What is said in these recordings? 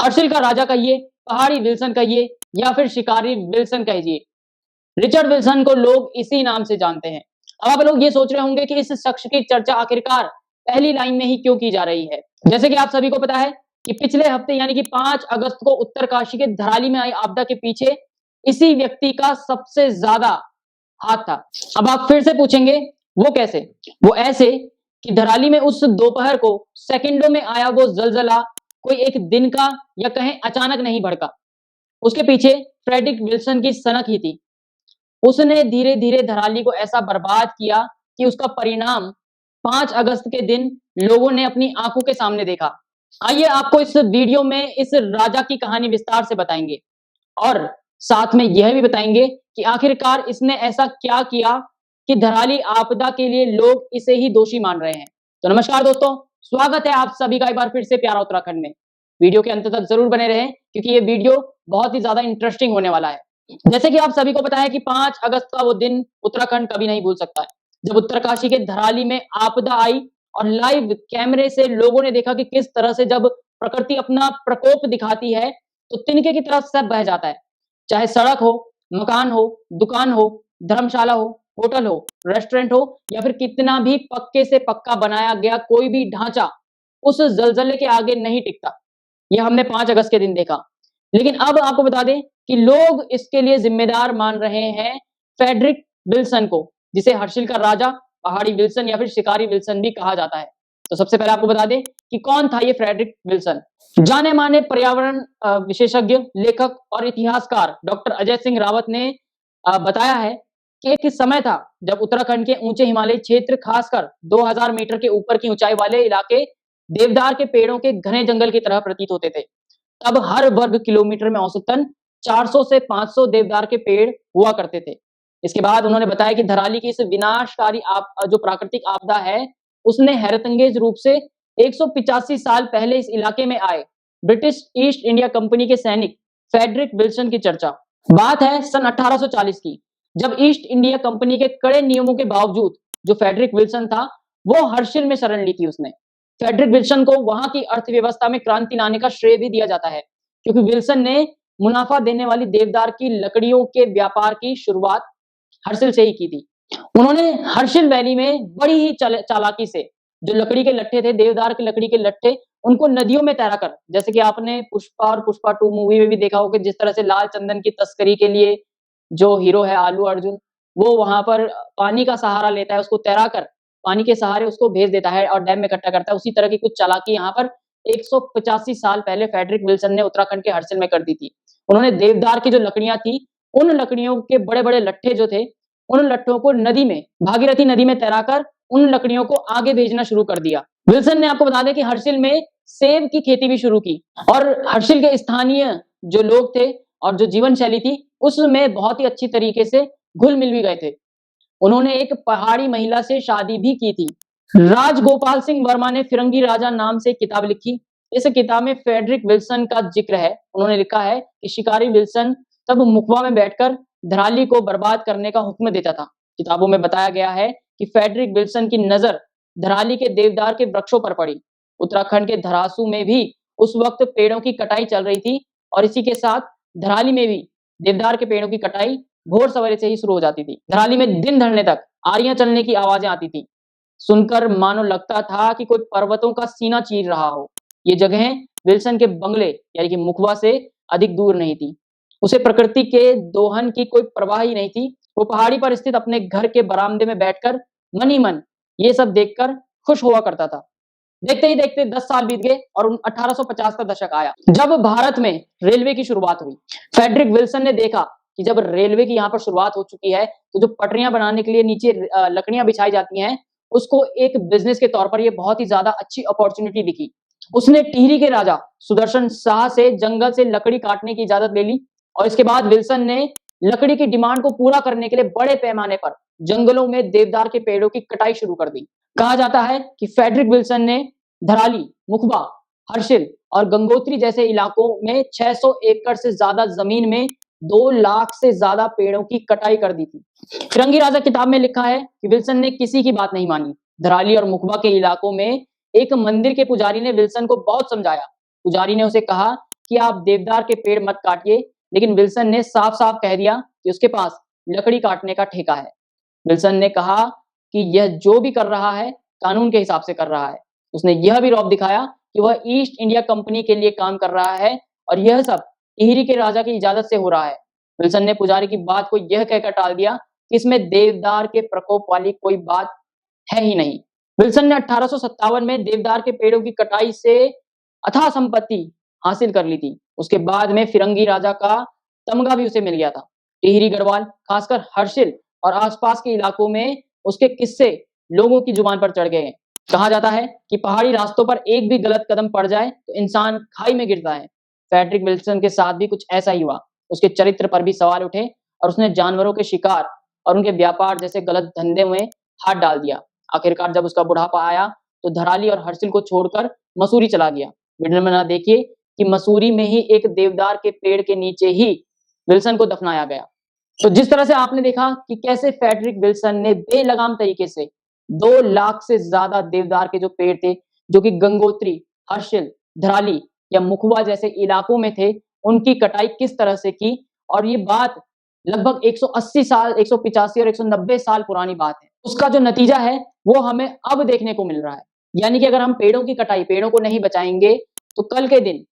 हर्षिल का राजा कहिए, पहाड़ी विल्सन कहिए या फिर शिकारी विल्सन कहिए, रिचर्ड विल्सन को लोग इसी नाम से जानते हैं। अब आप लोग ये सोच रहे होंगे कि इस शख्स की चर्चा आखिरकार पहली लाइन में ही क्यों की जा रही है। जैसे कि आप सभी को पता है कि पिछले हफ्ते यानी कि 5 अगस्त को उत्तरकाशी के धराली में आई आपदा के पीछे इसी व्यक्ति का सबसे ज्यादा हाथ था। अब आप फिर से पूछेंगे वो कैसे? वो ऐसे कि धराली में उस दोपहर को सेकंडों में आया वो जलजला कोई एक दिन का या कहें अचानक नहीं भड़का। उसके पीछे फ्रेडरिक विल्सन की सनक ही थी। उसने धीरे धीरे धराली को ऐसा बर्बाद किया कि उसका परिणाम 5 अगस्त के दिन लोगों ने अपनी आंखों के सामने देखा। आइए आपको इस वीडियो में इस राजा की कहानी विस्तार से बताएंगे और साथ में यह भी बताएंगे कि आखिरकार इसने ऐसा क्या किया कि धराली आपदा के लिए लोग इसे ही दोषी मान रहे हैं। तो नमस्कार दोस्तों, स्वागत है आप सभी का एक बार फिर से प्यारा उत्तराखंड में। वीडियो के अंत तक जरूर बने रहें क्योंकि ये वीडियो बहुत ही ज्यादा इंटरेस्टिंग होने वाला है। जैसे कि आप सभी को पता है कि 5 अगस्त का वो दिन उत्तराखंड कभी नहीं भूल सकता है, जब उत्तरकाशी के धराली में आपदा आई और लाइव कैमरे से लोगों ने देखा कि किस तरह से जब प्रकृति अपना प्रकोप दिखाती है तो तिनके की तरह सब बह जाता है। चाहे सड़क हो, मकान हो, दुकान हो, धर्मशाला हो, होटल हो, रेस्टोरेंट हो या फिर कितना भी पक्के से पक्का बनाया गया कोई भी ढांचा उस जलजले के आगे नहीं टिकता। यह हमने 5 अगस्त के दिन देखा। लेकिन अब आपको बता दें कि लोग इसके लिए जिम्मेदार मान रहे हैं फ्रेडरिक विल्सन को, जिसे हर्षिल का राजा, पहाड़ी विल्सन या फिर शिकारी विल्सन भी कहा जाता है। तो सबसे पहले आपको बता दें कि कौन था ये फ्रेडरिक विल्सन। जाने माने पर्यावरण विशेषज्ञ, लेखक और इतिहासकार डॉक्टर अजय सिंह रावत ने बताया है कि एक समय था जब उत्तराखंड के ऊंचे हिमालयी क्षेत्र, खासकर 2000 मीटर के ऊपर की ऊंचाई वाले इलाके देवदार के पेड़ों के घने जंगल की तरह प्रतीत होते थे। तब हर वर्ग किलोमीटर में औसतन 400 से 500 देवदार के पेड़ हुआ करते थे। इसके बाद उन्होंने बताया कि धराली की इस विनाशकारी जो प्राकृतिक आपदा है, उसने हैरतअंगेज रूप से 185 साल पहले इस इलाके में आए ब्रिटिश ईस्ट इंडिया कंपनी के सैनिक फ्रेडरिक विल्सन की चर्चा। बात है सन 1840 की, जब ईस्ट इंडिया कंपनी के कड़े नियमों के बावजूद जो फ्रेडरिक विल्सन था वो हर्षिल में शरण ली थी उसने। फ्रेडरिक विल्सन को वहां की अर्थव्यवस्था में क्रांति लाने का श्रेय भी दिया जाता है, क्योंकि विल्सन ने मुनाफा देने वाली देवदार की लकड़ियों के व्यापार की शुरुआत हर्षिल से ही की थी। उन्होंने हर्षिल वैली में बड़ी ही चालाकी से जो लकड़ी के लट्ठे थे, देवदार की लकड़ी के लट्ठे, उनको नदियों में तैरा कर, जैसे कि आपने पुष्पा और पुष्पा 2 मूवी में भी देखा होगा जिस तरह से लाल चंदन की तस्करी के लिए जो हीरो है आलू अर्जुन, वो वहां पर पानी का सहारा लेता है, उसको तैरा कर पानी के सहारे उसको भेज देता है और डैम में इकट्ठा करता है। उसी तरह की कुछ चालाकी यहाँ पर 185 साल पहले फ्रेडरिक विल्सन ने उत्तराखंड के हर्षिल में कर दी थी। उन्होंने देवदार की जो लकड़ियां थी, उन लकड़ियों के बड़े-बड़े लट्ठे जो थे, उन लट्ठों को नदी में, भागीरथी नदी में तैराकर उन लकड़ियों को आगे भेजना शुरू कर दिया। विल्सन ने आपको बता दें कि हर्षिल में सेब की खेती भी शुरू की और हर्षिल के स्थानीय जो लोग थे और जो जीवन शैली थी, उसमें बहुत ही अच्छी तरीके से घुल-मिल भी गए थे। उन्होंने एक पहाड़ी महिला से शादी भी की थी। राजगोपाल सिंह वर्मा ने फिरंगी राजा नाम से एक किताब लिखी। इस किताब में फ्रेडरिक विल्सन का जिक्र है। उन्होंने लिखा है कि शिकारी विल्सन तब मुखबा में बैठकर धराली को बर्बाद करने का हुक्म देता था। किताबों में बताया गया है कि फ्रेडरिक विल्सन की नजर धराली के देवदार के वृक्षों पर पड़ी। उत्तराखंड के धरासू में भी उस वक्त पेड़ों की कटाई चल रही थी और इसी के साथ धराली में भी देवदार के पेड़ों की कटाई भोर सवेरे से ही शुरू हो जाती थी। धराली में दिन ढलने तक आरियां चलने की आवाजें आती थी। सुनकर मानो लगता था कि कोई पर्वतों का सीना चीर रहा हो। ये जगहें विल्सन के बंगले यानी कि मुखबा से अधिक दूर नहीं थी। उसे प्रकृति के दोहन की कोई परवाह ही नहीं थी। वो पहाड़ी पर स्थित अपने घर के बरामदे में बैठकर मन ही मन ये सब देखकर खुश हुआ करता था। देखते ही देखते 10 साल बीत गए और 1850 का दशक आया, जब भारत में रेलवे की शुरुआत हुई। फ्रेडरिक विल्सन ने देखा कि जब रेलवे की यहाँ पर शुरुआत हो चुकी है तो जो पटरियां बनाने के लिए नीचे लकड़ियां बिछाई जाती हैं, उसको एक बिजनेस के तौर पर ये बहुत ही ज्यादा अच्छी अपॉर्चुनिटी दिखी। उसने टिहरी के राजा सुदर्शन शाह से जंगल से लकड़ी काटने की इजाजत ले ली और इसके बाद विल्सन ने लकड़ी की डिमांड को पूरा करने के लिए बड़े पैमाने पर जंगलों में देवदार के पेड़ों की कटाई शुरू कर दी। कहा जाता है कि फ्रेडरिक विल्सन ने धराली, मुखबा, हर्षिल और गंगोत्री जैसे इलाकों में 600 एकड़ से ज्यादा जमीन में 2 लाख से ज्यादा पेड़ों की कटाई कर दी थी। फिरंगी राजा किताब में लिखा है कि विल्सन ने किसी की बात नहीं मानी। धराली और मुखबा के इलाकों में एक मंदिर के पुजारी ने विल्सन को बहुत समझाया। पुजारी ने उसे कहा कि आप देवदार के पेड़ मत काटिए, लेकिन विल्सन ने साफ-साफ कह दिया कि उसके पास लकड़ी काटने का ठेका है। विल्सन ने कहा कि यह जो भी कर रहा है, कानून के हिसाब से कर रहा है। उसने यह भी रौब दिखाया कि वह ईस्ट इंडिया कंपनी के लिए काम कर रहा है और यह सब टिहरी के राजा की इजाजत से हो रहा है। विल्सन ने पुजारी की बात को यह कहकर टाल दिया कि इसमें देवदार के प्रकोप वाली कोई बात है ही नहीं। विल्सन ने 1857 में देवदार के पेड़ों की कटाई से अथाह संपत्ति हासिल कर ली थी। उसके बाद में फिरंगी राजा का तमगा भी उसे मिल गया था। टिहरी गढ़वाल, खासकर हर्षिल और आसपास के इलाकों में उसके किस्से लोगों की जुबान पर चढ़ गए हैं। कहा जाता है कि पहाड़ी रास्तों पर एक भी गलत कदम पड़ जाए तो इंसान खाई में गिरता है। फ्रेडरिक विल्सन के साथ भी कुछ ऐसा ही हुआ। उसके चरित्र पर भी सवाल उठे और उसने जानवरों के शिकार और उनके व्यापार जैसे गलत धंधे में हाथ डाल दिया। आखिरकार जब उसका बुढ़ापा आया तो धराली और हर्षिल को छोड़कर मसूरी चला गया। विडंबना देखिए कि मसूरी में ही एक देवदार के पेड़ के नीचे ही विल्सन को दफनाया गया। तो जिस तरह से आपने देखा कि कैसे फ्रेडरिक विल्सन ने बेलगाम तरीके से 2 लाख से ज्यादा देवदार के जो पेड़ थे, जो कि गंगोत्री, हर्षिल, धराली या मुखवा जैसे इलाकों में थे, उनकी कटाई किस तरह से की और ये बात लगभग 180 साल, 185 और 190 साल पुरानी बात है। उसका जो नतीजा है वो हमें अब देखने को मिल रहा है। यानी कि अगर हम पेड़ों की कटाई, पेड़ों को नहीं बचाएंगे तो कल के दिन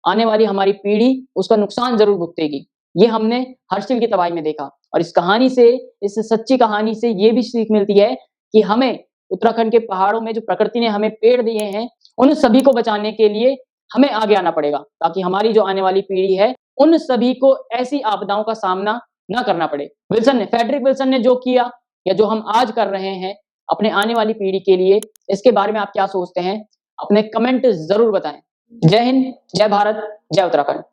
आने वाली हमारी पीढ़ी उसका नुकसान जरूर भुगतेगी। ये हमने हर्षिल की तबाही में देखा और इस कहानी से, इस सच्ची कहानी से ये भी सीख मिलती है कि हमें उत्तराखंड के पहाड़ों में जो प्रकृति ने हमें पेड़ दिए हैं, उन सभी को बचाने के लिए हमें आगे आना पड़ेगा ताकि हमारी जो आने वाली पीढ़ी है, उन सभी को ऐसी आपदाओं का सामना ना करना पड़े। फ्रेडरिक विल्सन ने जो किया या जो हम आज कर रहे हैं अपने आने वाली पीढ़ी के लिए, इसके बारे में आप क्या सोचते हैं? अपने कमेंट जरूर बताएं। जय हिंद, जय भारत, जय उत्तराखंड।